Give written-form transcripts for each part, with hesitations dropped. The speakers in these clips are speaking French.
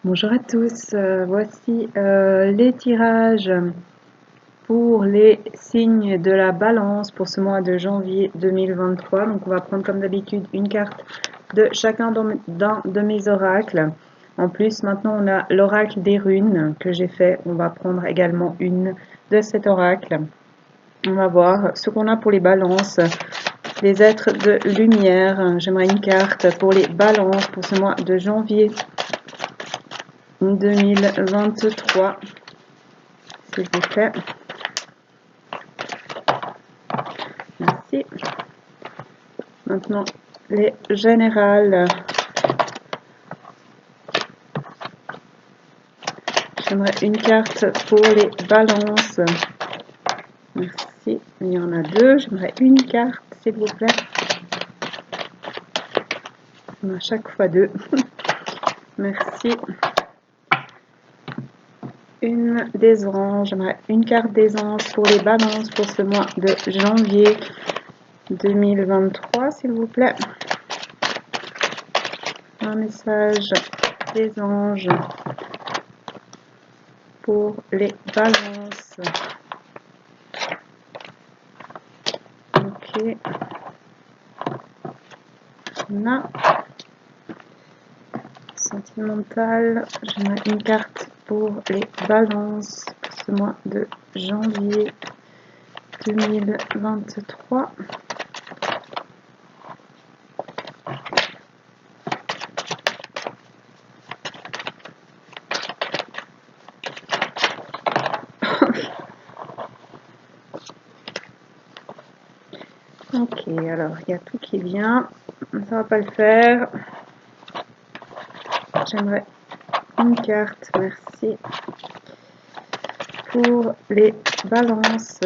Bonjour à tous, voici les tirages pour les signes de la balance pour ce mois de janvier 2023. Donc on va prendre comme d'habitude une carte de chacun d'un de mes oracles. En plus maintenant on a l'oracle des runes que j'ai fait. On va prendre également une de cet oracle. On va voir ce qu'on a pour les balances. Les êtres de lumière. J'aimerais une carte pour les balances pour ce mois de janvier 2023, s'il vous plaît. Merci. Maintenant, les générales. J'aimerais une carte pour les balances. Merci. Il y en a deux. J'aimerais une carte, s'il vous plaît. On a chaque fois deux. Merci. Une des anges. J'aimerais une carte des anges pour les balances pour ce mois de janvier 2023, s'il vous plaît. Un message des anges pour les balances. Ok. On a sentimental. J'aimerais une carte pour les balances pour ce mois de janvier 2023. Ok, alors il y a tout qui vient. Ça va pas le faire. J'aimerais une carte, merci, pour les balances.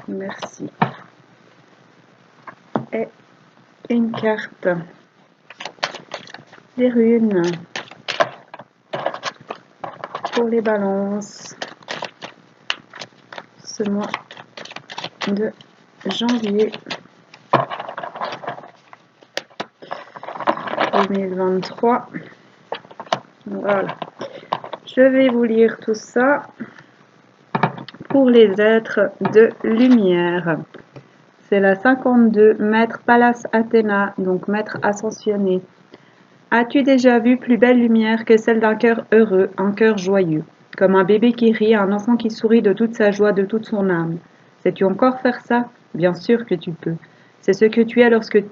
Merci. Et une carte des runes pour les balances ce mois de janvier 2023. Voilà. Je vais vous lire tout ça pour les êtres de lumière. C'est la 52, Maître Pallas Athéna, donc Maître ascensionné. As-tu déjà vu plus belle lumière que celle d'un cœur heureux, un cœur joyeux, comme un bébé qui rit, un enfant qui sourit de toute sa joie, de toute son âme? Sais-tu encore faire ça? Bien sûr que tu peux. C'est ce que tu es lorsque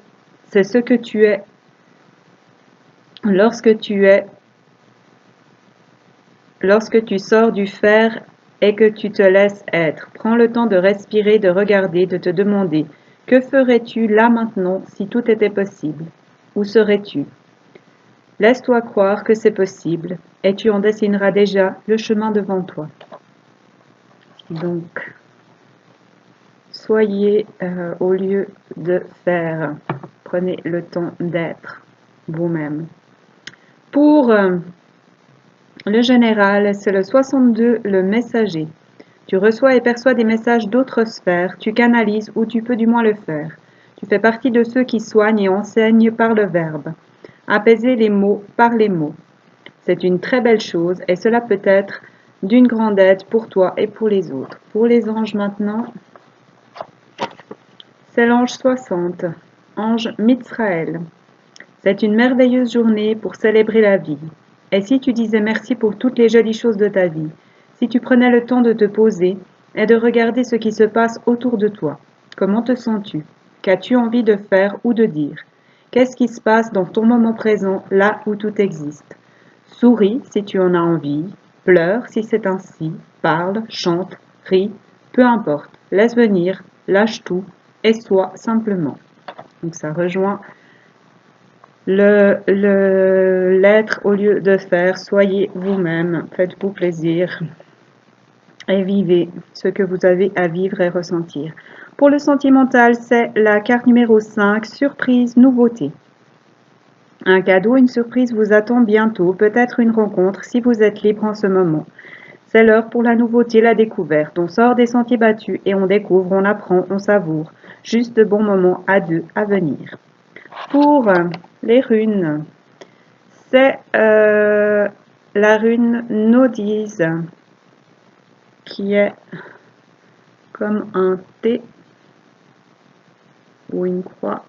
tu sors du fer et que tu te laisses être. Prends le temps de respirer, de regarder, de te demander: que ferais-tu là maintenant si tout était possible? Où serais-tu? Laisse-toi croire que c'est possible, et tu en dessineras déjà le chemin devant toi. Donc, soyez au lieu de faire. Prenez le temps d'être vous-même. Pour le général, c'est le 62, le messager. Tu reçois et perçois des messages d'autres sphères, tu canalises ou tu peux du moins le faire. Tu fais partie de ceux qui soignent et enseignent par le verbe. Apaiser les mots par les mots. C'est une très belle chose et cela peut être d'une grande aide pour toi et pour les autres. Pour les anges maintenant, c'est l'ange 60, ange Mitsraël. C'est une merveilleuse journée pour célébrer la vie. Et si tu disais merci pour toutes les jolies choses de ta vie, si tu prenais le temps de te poser et de regarder ce qui se passe autour de toi, comment te sens-tu? Qu'as-tu envie de faire ou de dire? Qu'est-ce qui se passe dans ton moment présent, là où tout existe? Souris si tu en as envie, pleure si c'est ainsi, parle, chante, ris, peu importe, laisse venir, lâche tout et sois simplement. Donc ça rejoint l'être au lieu de faire. Soyez vous-même, faites-vous plaisir et vivez ce que vous avez à vivre et ressentir. Pour le sentimental, c'est la carte numéro 5, surprise, nouveauté. Un cadeau, une surprise vous attend bientôt, peut-être une rencontre si vous êtes libre en ce moment. C'est l'heure pour la nouveauté, la découverte. On sort des sentiers battus et on découvre, on apprend, on savoure. Juste de bons moments à deux à venir. Pour les runes, c'est la rune Nodise qui est comme un T ou une croix.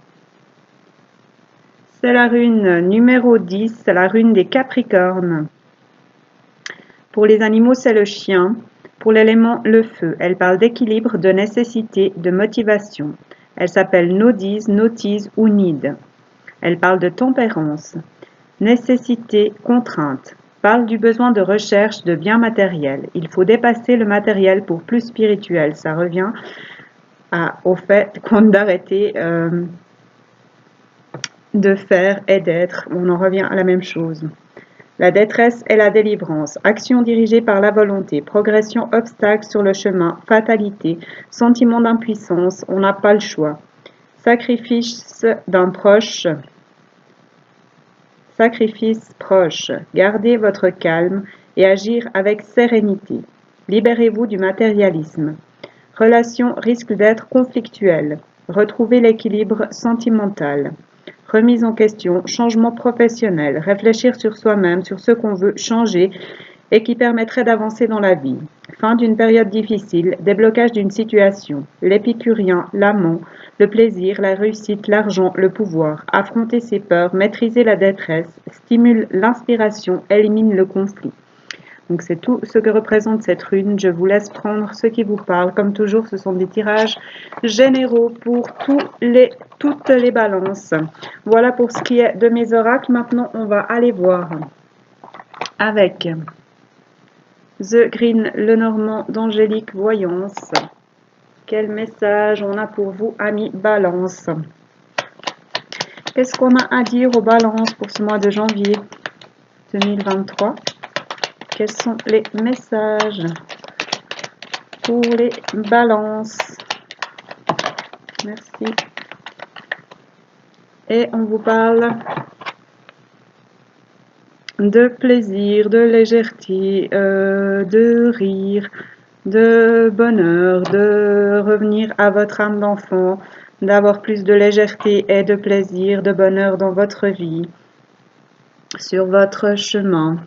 C'est la rune numéro 10, c'est la rune des Capricornes. Pour les animaux, c'est le chien. Pour l'élément, le feu. Elle parle d'équilibre, de nécessité, de motivation. Elle s'appelle Nodise, Notise ou Nid. Elle parle de tempérance. Nécessité, contrainte. Parle du besoin de recherche de biens matériels. Il faut dépasser le matériel pour plus spirituel. Ça revient au fait qu'on d'arrêter de faire et d'être. On en revient à la même chose. La détresse et la délivrance, action dirigée par la volonté, progression, obstacle sur le chemin, fatalité, sentiment d'impuissance, on n'a pas le choix. Sacrifice d'un proche, sacrifice proche, gardez votre calme et agir avec sérénité. Libérez-vous du matérialisme. Relation risque d'être conflictuelle. Retrouvez l'équilibre sentimental. Remise en question, changement professionnel, réfléchir sur soi-même, sur ce qu'on veut changer et qui permettrait d'avancer dans la vie. Fin d'une période difficile, déblocage d'une situation, l'épicurien, l'amant, le plaisir, la réussite, l'argent, le pouvoir, affronter ses peurs, maîtriser la détresse, stimule l'inspiration, élimine le conflit. Donc c'est tout ce que représente cette rune. Je vous laisse prendre ce qui vous parle. Comme toujours, ce sont des tirages généraux pour toutes les balances. Voilà pour ce qui est de mes oracles. Maintenant, on va aller voir avec The Green Lenormand d'Angélique Voyance. Quel message on a pour vous, amis Balance? Qu'est-ce qu'on a à dire aux balances pour ce mois de janvier 2023? Quels sont les messages pour les balances? Merci. Et on vous parle de plaisir, de légèreté, de rire, de bonheur, de revenir à votre âme d'enfant, d'avoir plus de légèreté et de plaisir, de bonheur dans votre vie, sur votre chemin,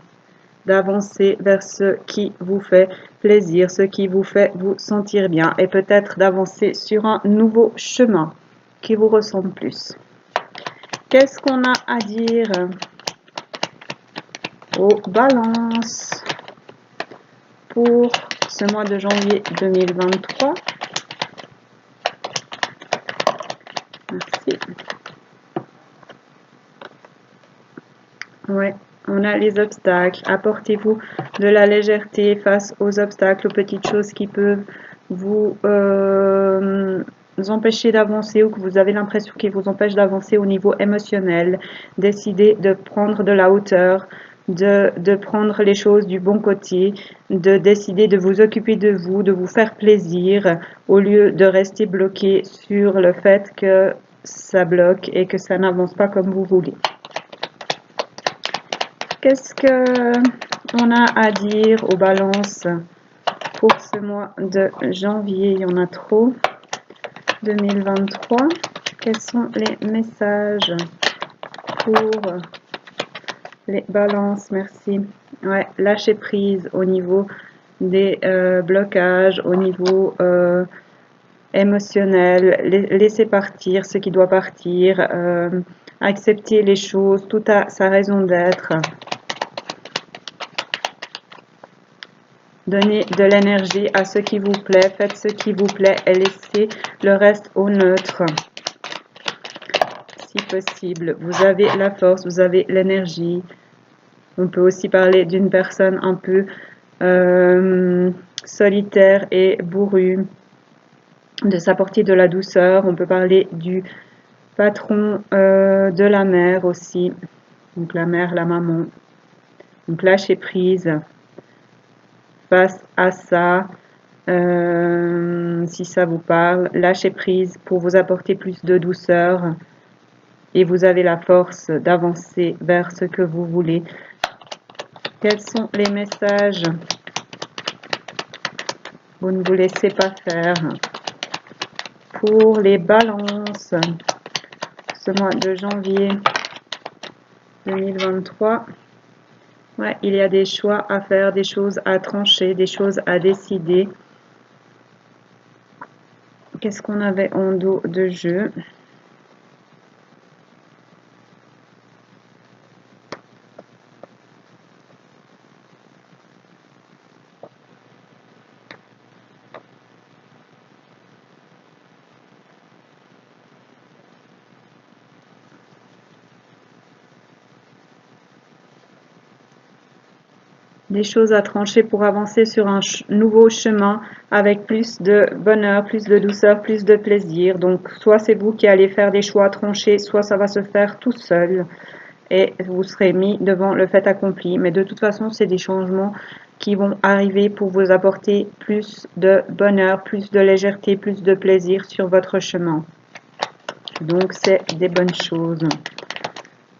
d'avancer vers ce qui vous fait plaisir, ce qui vous fait vous sentir bien et peut-être d'avancer sur un nouveau chemin qui vous ressemble plus. Qu'est-ce qu'on a à dire aux balances pour ce mois de janvier 2023? Merci. Ouais. On a les obstacles. Apportez-vous de la légèreté face aux obstacles, aux petites choses qui peuvent vous empêcher d'avancer ou que vous avez l'impression qu'ils vous empêchent d'avancer au niveau émotionnel. Décidez de prendre de la hauteur, de prendre les choses du bon côté, de décider de vous occuper de vous faire plaisir au lieu de rester bloqué sur le fait que ça bloque et que ça n'avance pas comme vous voulez. Qu'est-ce qu'on a à dire aux balances pour ce mois de janvier? Il y en a trop. 2023. Quels sont les messages pour les balances? Merci. Ouais, lâcher prise au niveau des blocages, au niveau émotionnel. Laisser partir ce qui doit partir. Accepter les choses, tout a sa raison d'être. Donnez de l'énergie à ce qui vous plaît, faites ce qui vous plaît et laissez le reste au neutre. Si possible, vous avez la force, vous avez l'énergie. On peut aussi parler d'une personne un peu solitaire et bourrue, de s'apporter de la douceur. On peut parler du patron de la mère aussi, donc la mère, la maman. Donc lâcher prise face à ça, si ça vous parle, lâchez prise pour vous apporter plus de douceur et vous avez la force d'avancer vers ce que vous voulez. Quels sont les messages? Vous ne vous laissez pas faire. Pour les balances, ce mois de janvier 2023. Ouais, il y a des choix à faire, des choses à trancher, des choses à décider. Qu'est-ce qu'on avait en dos de jeu? Des choses à trancher pour avancer sur un nouveau chemin avec plus de bonheur, plus de douceur, plus de plaisir. Donc, soit c'est vous qui allez faire des choix tranchés, soit ça va se faire tout seul et vous serez mis devant le fait accompli. Mais de toute façon, c'est des changements qui vont arriver pour vous apporter plus de bonheur, plus de légèreté, plus de plaisir sur votre chemin. Donc, c'est des bonnes choses.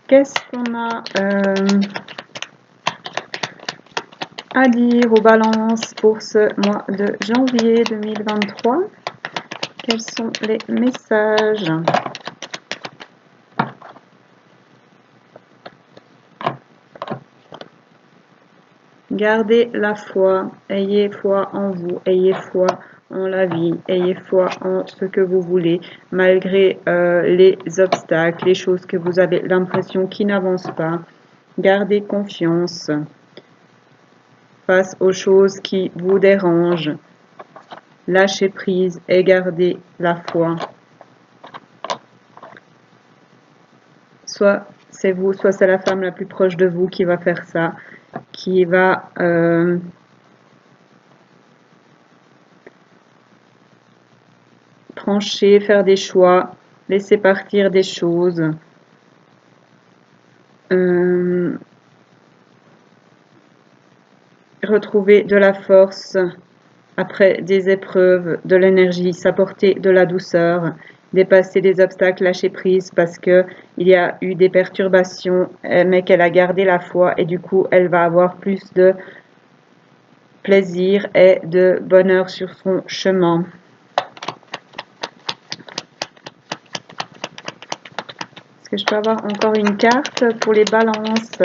Qu'est-ce qu'on a à dire aux balances pour ce mois de janvier 2023? Quels sont les messages? Gardez la foi, ayez foi en vous, ayez foi en la vie, ayez foi en ce que vous voulez, malgré les obstacles, les choses que vous avez l'impression qui n'avancent pas. Gardez confiance face aux choses qui vous dérangent. Lâchez prise et gardez la foi. Soit c'est vous, soit c'est la femme la plus proche de vous qui va faire ça, qui va trancher, faire des choix, laisser partir des choses. Retrouver de la force après des épreuves, de l'énergie, s'apporter de la douceur, dépasser des obstacles, lâcher prise parce que il y a eu des perturbations, mais qu'elle a gardé la foi et du coup elle va avoir plus de plaisir et de bonheur sur son chemin. Est-ce que je peux avoir encore une carte pour les balances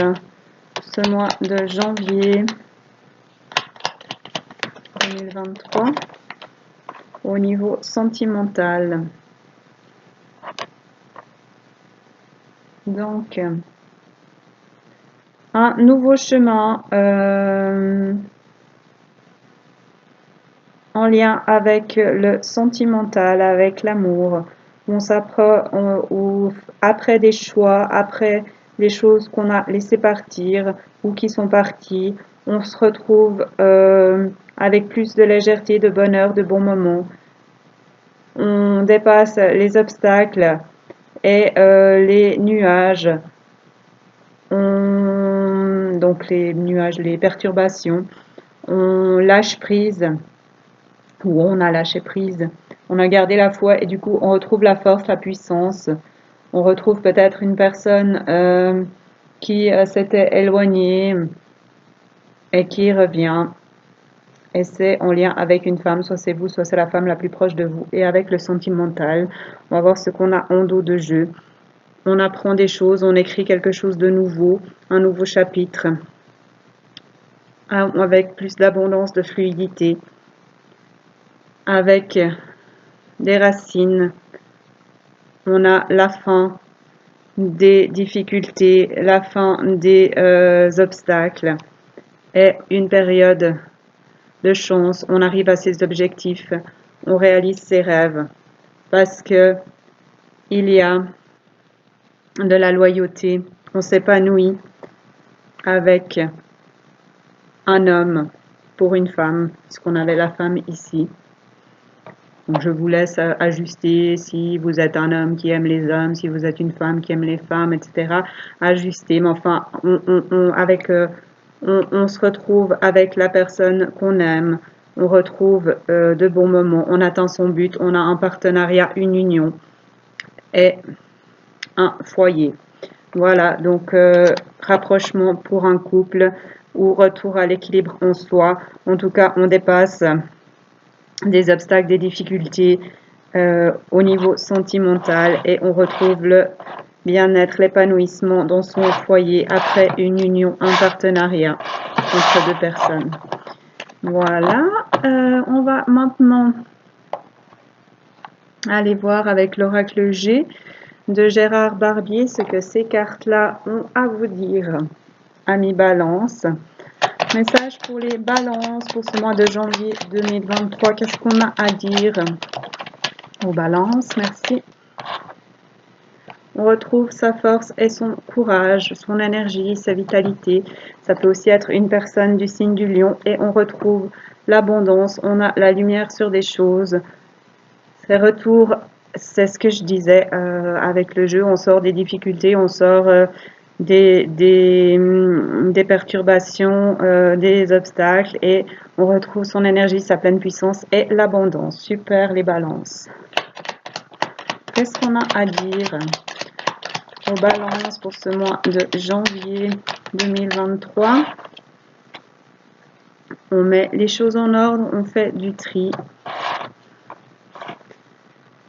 ce mois de janvier 2023 au niveau sentimental? Donc, un nouveau chemin en lien avec le sentimental, avec l'amour. On s'apprend ou après des choix, après des choses qu'on a laissé partir ou qui sont parties, on se retrouve avec plus de légèreté, de bonheur, de bons moments. On dépasse les obstacles et les nuages. Donc les nuages, les perturbations. On lâche prise ou on a lâché prise. On a gardé la foi et du coup on retrouve la force, la puissance. On retrouve peut-être une personne qui s'était éloignée et qui revient. Et c'est en lien avec une femme, soit c'est vous, soit c'est la femme la plus proche de vous. Et avec le sentimental, on va voir ce qu'on a en dos de jeu. On apprend des choses, on écrit quelque chose de nouveau, un nouveau chapitre, avec plus d'abondance, de fluidité, avec des racines. On a la fin des difficultés, la fin des obstacles et une période de chance. On arrive à ses objectifs, on réalise ses rêves parce que il y a de la loyauté. On s'épanouit avec un homme pour une femme, parce qu'on avait la femme ici. Donc je vous laisse ajuster si vous êtes un homme qui aime les hommes, si vous êtes une femme qui aime les femmes, etc. Ajuster, mais enfin, on se retrouve avec la personne qu'on aime, on retrouve de bons moments, on atteint son but, on a un partenariat, une union et un foyer. Voilà, donc rapprochement pour un couple ou retour à l'équilibre en soi. En tout cas, on dépasse des obstacles, des difficultés au niveau sentimental et on retrouve le bien-être, l'épanouissement dans son foyer après une union, un partenariat entre deux personnes. Voilà, on va maintenant aller voir avec l'oracle G de Gérard Barbier ce que ces cartes-là ont à vous dire. Amis Balance, message pour les balances pour ce mois de janvier 2023. Qu'est-ce qu'on a à dire aux balances? Merci. On retrouve sa force et son courage, son énergie, sa vitalité. Ça peut aussi être une personne du signe du lion et on retrouve l'abondance. On a la lumière sur des choses. Ces retours, c'est ce que je disais avec le jeu. On sort des difficultés, on sort des perturbations, des obstacles et on retrouve son énergie, sa pleine puissance et l'abondance. Super les balances. Qu'est-ce qu'on a à dire aux balances pour ce mois de janvier 2023? On met les choses en ordre, on fait du tri.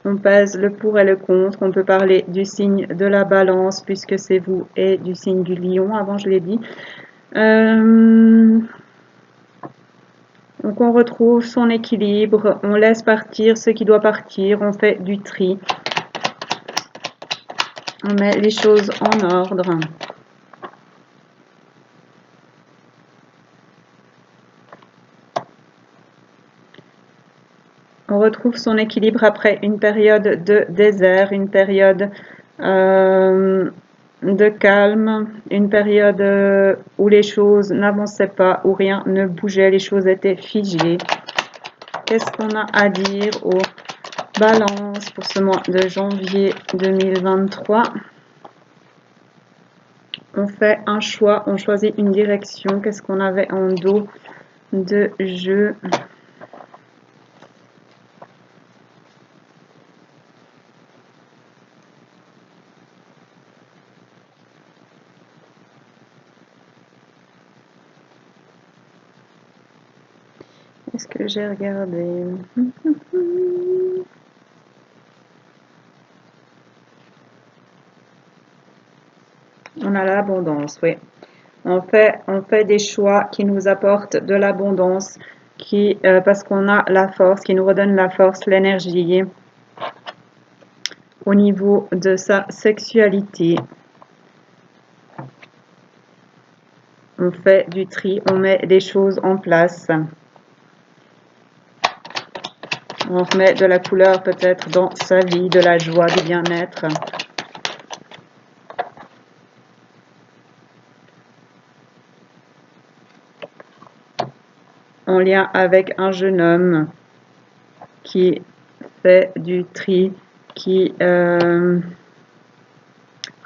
On pèse le pour et le contre. On peut parler du signe de la balance puisque c'est vous et du signe du lion. Avant, je l'ai dit. Donc, on retrouve son équilibre. On laisse partir ce qui doit partir. On fait du tri. On met les choses en ordre. On retrouve son équilibre après une période de désert, une période de calme, une période où les choses n'avançaient pas, où rien ne bougeait, les choses étaient figées. Qu'est-ce qu'on a à dire aux balances pour ce mois de janvier 2023? On fait un choix, on choisit une direction. Qu'est-ce qu'on avait en dos de jeu? Est-ce que j'ai regardé? On a l'abondance, oui. On fait des choix qui nous apportent de l'abondance, parce qu'on a la force, qui nous redonne la force, l'énergie au niveau de sa sexualité. On fait du tri, on met des choses en place. On remet de la couleur peut-être dans sa vie, de la joie, du bien-être. En lien avec un jeune homme qui fait du tri, qui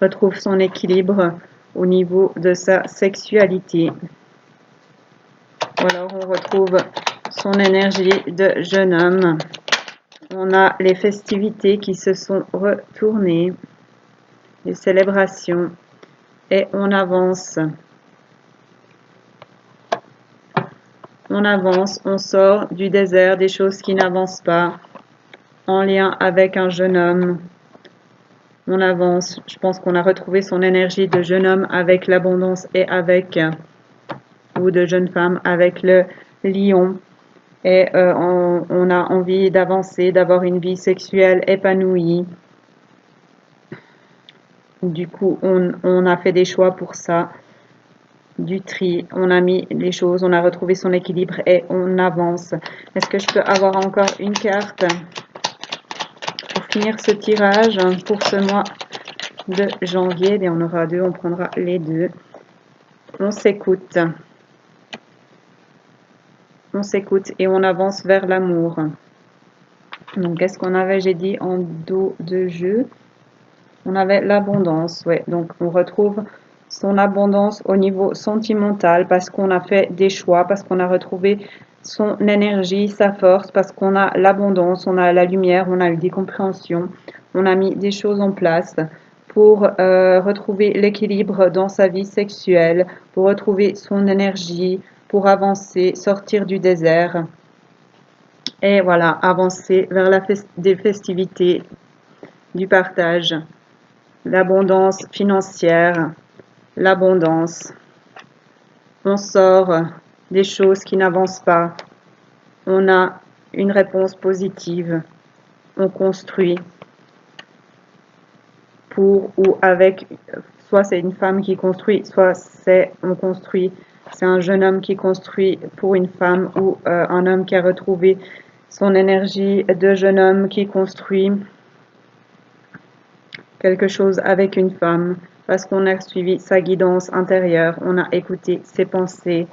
retrouve son équilibre au niveau de sa sexualité. Ou alors on retrouve son énergie de jeune homme. On a les festivités qui se sont retournées, les célébrations, et on avance. On avance, on sort du désert, des choses qui n'avancent pas, en lien avec un jeune homme. On avance, je pense qu'on a retrouvé son énergie de jeune homme avec l'abondance et avec, ou de jeune femme avec le lion. Et on a envie d'avancer, d'avoir une vie sexuelle épanouie. Du coup, on a fait des choix pour ça. Du tri, on a mis les choses, on a retrouvé son équilibre et on avance. Est-ce que je peux avoir encore une carte pour finir ce tirage pour ce mois de janvier? Et on aura deux, on prendra les deux. On s'écoute. On s'écoute et on avance vers l'amour. Donc, qu'est-ce qu'on avait, j'ai dit, en dos de jeu? On avait l'abondance, ouais. Donc, on retrouve son abondance au niveau sentimental parce qu'on a fait des choix, parce qu'on a retrouvé son énergie, sa force, parce qu'on a l'abondance, on a la lumière, on a eu des compréhensions, on a mis des choses en place pour retrouver l'équilibre dans sa vie sexuelle, pour retrouver son énergie, pour avancer, sortir du désert. Et voilà, avancer vers des festivités, du partage, l'abondance financière, l'abondance. On sort des choses qui n'avancent pas. On a une réponse positive. On construit pour ou avec, soit c'est une femme qui construit, soit c'est un jeune homme qui construit pour une femme ou un homme qui a retrouvé son énergie de jeune homme qui construit quelque chose avec une femme parce qu'on a suivi sa guidance intérieure, on a écouté ses pensées,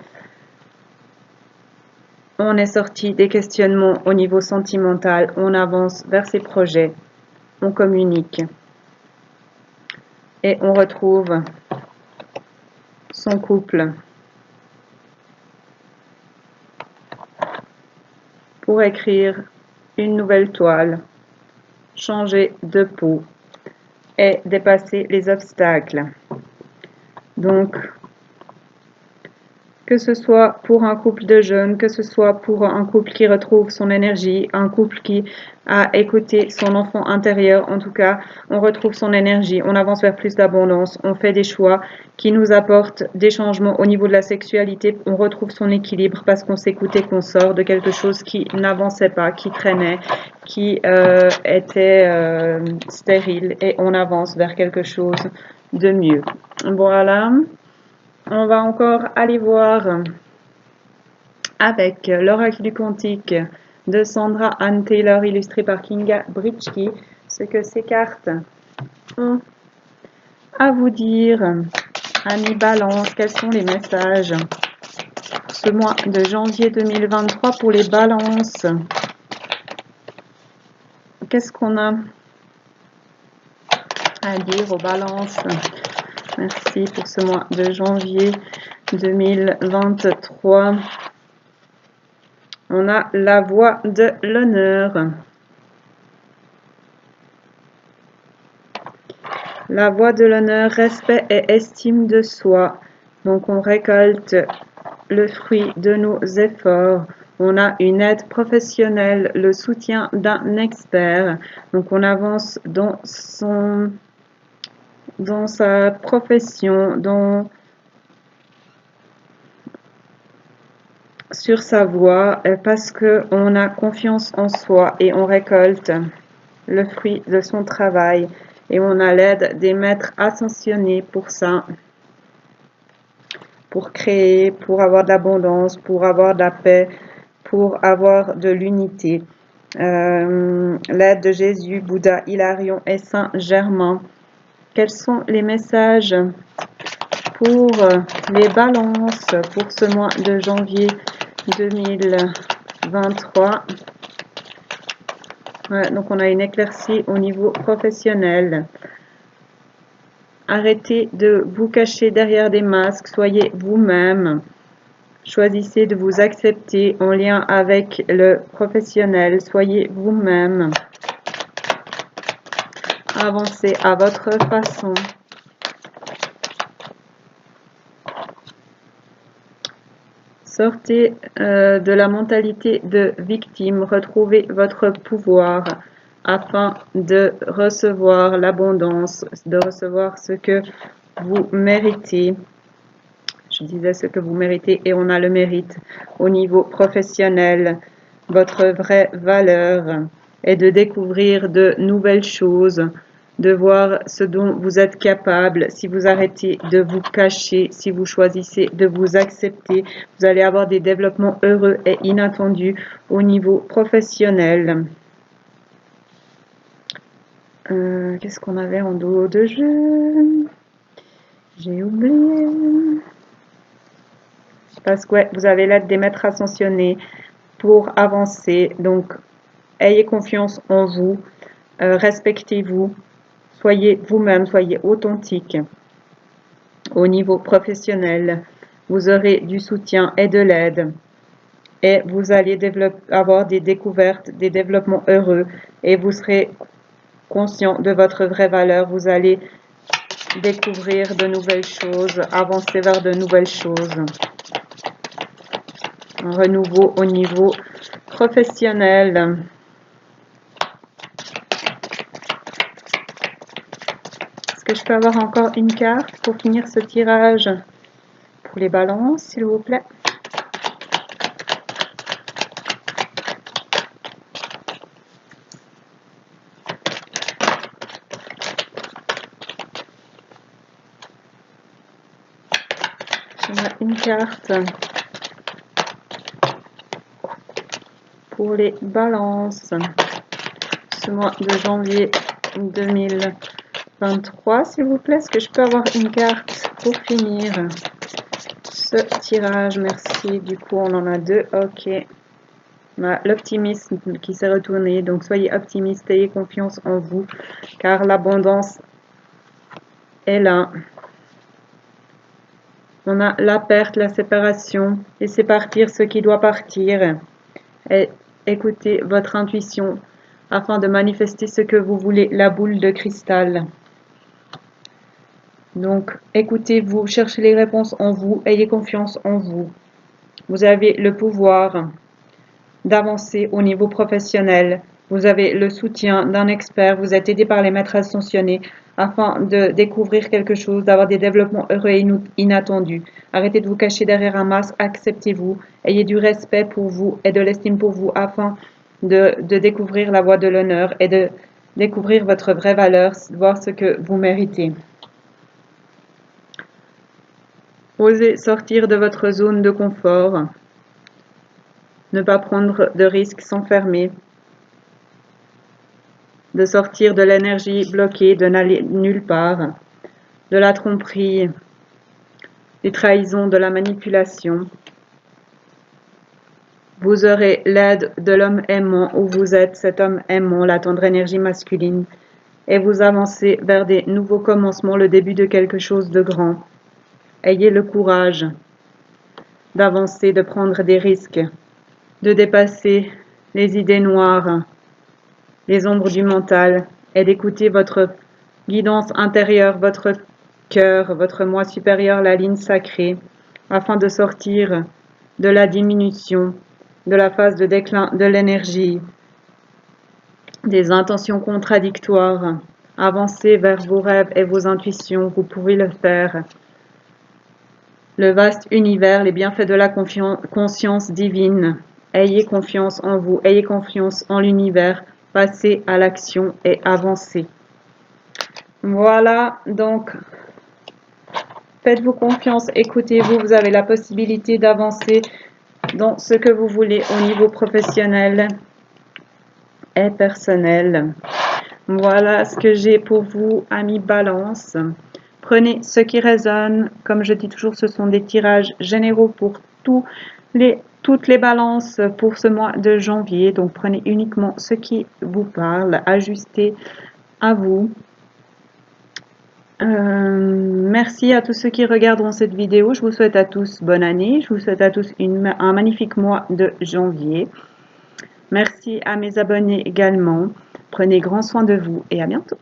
on est sorti des questionnements au niveau sentimental, on avance vers ses projets, on communique et on retrouve son couple pour écrire une nouvelle toile, changer de peau et dépasser les obstacles. Donc, que ce soit pour un couple de jeunes, que ce soit pour un couple qui retrouve son énergie, un couple qui a écouté son enfant intérieur, en tout cas, on retrouve son énergie, on avance vers plus d'abondance, on fait des choix qui nous apportent des changements au niveau de la sexualité, on retrouve son équilibre parce qu'on s'écoute et qu'on sort de quelque chose qui n'avançait pas, qui traînait, qui était stérile et on avance vers quelque chose de mieux. Voilà. On va encore aller voir avec l'oracle du quantique de Sandra Anne Taylor, illustré par Kinga Britschke, ce que ces cartes ont à vous dire. Amis Balance, quels sont les messages ce mois de janvier 2023 pour les balances? Qu'est-ce qu'on a à dire aux balances? Merci pour ce mois de janvier 2023. On a la voie de l'honneur. La voie de l'honneur, respect et estime de soi. Donc on récolte le fruit de nos efforts. On a une aide professionnelle, le soutien d'un expert. Donc on avance dans sa profession, sur sa voie, parce qu'on a confiance en soi et on récolte le fruit de son travail. Et on a l'aide des maîtres ascensionnés pour ça, pour créer, pour avoir de l'abondance, pour avoir de la paix, pour avoir de l'unité. L'aide de Jésus, Bouddha, Hilarion et Saint Germain. Quels sont les messages pour les balances pour ce mois de janvier 2023? Ouais, donc on a une éclaircie au niveau professionnel. Arrêtez de vous cacher derrière des masques, soyez vous-même. Choisissez de vous accepter en lien avec le professionnel, soyez vous-même. Avancez à votre façon. Sortez de la mentalité de victime, retrouvez votre pouvoir afin de recevoir l'abondance, de recevoir ce que vous méritez. Je disais ce que vous méritez et on a le mérite au niveau professionnel. Votre vraie valeur est de découvrir de nouvelles choses, de voir ce dont vous êtes capable. Si vous arrêtez de vous cacher, si vous choisissez de vous accepter, vous allez avoir des développements heureux et inattendus au niveau professionnel. Qu'est-ce qu'on avait en dos de jeu? J'ai oublié. Parce que ouais, vous avez l'aide des maîtres ascensionnés pour avancer. Donc, ayez confiance en vous, respectez-vous, soyez vous-même, soyez authentique. Au niveau professionnel, vous aurez du soutien et de l'aide. Et vous allez avoir des découvertes, des développements heureux. Et vous serez conscient de votre vraie valeur. Vous allez découvrir de nouvelles choses, avancer vers de nouvelles choses. Un renouveau au niveau professionnel. Est-ce que je peux avoir encore une carte pour finir ce tirage pour les balances, s'il vous plaît? J'aimerais une carte pour les balances ce mois de janvier 2023, s'il vous plaît. Est-ce que je peux avoir une carte pour finir ce tirage? Merci. Du coup, on en a deux. Ok. On a l'optimisme qui s'est retourné. Donc, soyez optimiste, ayez confiance en vous, car l'abondance est là. On a la perte, la séparation. Laissez partir ce qui doit partir. Et écoutez votre intuition afin de manifester ce que vous voulez, la boule de cristal. Donc, écoutez-vous, cherchez les réponses en vous, ayez confiance en vous. Vous avez le pouvoir d'avancer au niveau professionnel. Vous avez le soutien d'un expert, vous êtes aidé par les maîtres ascensionnés afin de découvrir quelque chose, d'avoir des développements heureux et inattendus. Arrêtez de vous cacher derrière un masque, acceptez-vous, ayez du respect pour vous et de l'estime pour vous afin de découvrir la voie de l'honneur et de découvrir votre vraie valeur, voir ce que vous méritez. Osez sortir de votre zone de confort, ne pas prendre de risques, s'enfermer, de sortir de l'énergie bloquée, de n'aller nulle part, de la tromperie, des trahisons, de la manipulation. Vous aurez l'aide de l'homme aimant où vous êtes, cet homme aimant, la tendre énergie masculine, et vous avancez vers des nouveaux commencements, le début de quelque chose de grand. Ayez le courage d'avancer, de prendre des risques, de dépasser les idées noires, les ombres du mental, et d'écouter votre guidance intérieure, votre cœur, votre moi supérieur, la ligne sacrée, afin de sortir de la diminution, de la phase de déclin de l'énergie, des intentions contradictoires. Avancez vers vos rêves et vos intuitions, vous pouvez le faire. Le vaste univers, les bienfaits de la conscience divine. Ayez confiance en vous, ayez confiance en l'univers, passez à l'action et avancez. Voilà, donc faites-vous confiance, écoutez-vous, vous avez la possibilité d'avancer dans ce que vous voulez au niveau professionnel et personnel. Voilà ce que j'ai pour vous, amis Balance. Prenez ce qui résonne. Comme je dis toujours, ce sont des tirages généraux pour toutes les balances pour ce mois de janvier. Donc, prenez uniquement ce qui vous parle. Ajustez à vous. Merci à tous ceux qui regarderont cette vidéo. Je vous souhaite à tous bonne année. Je vous souhaite à tous un magnifique mois de janvier. Merci à mes abonnés également. Prenez grand soin de vous et à bientôt.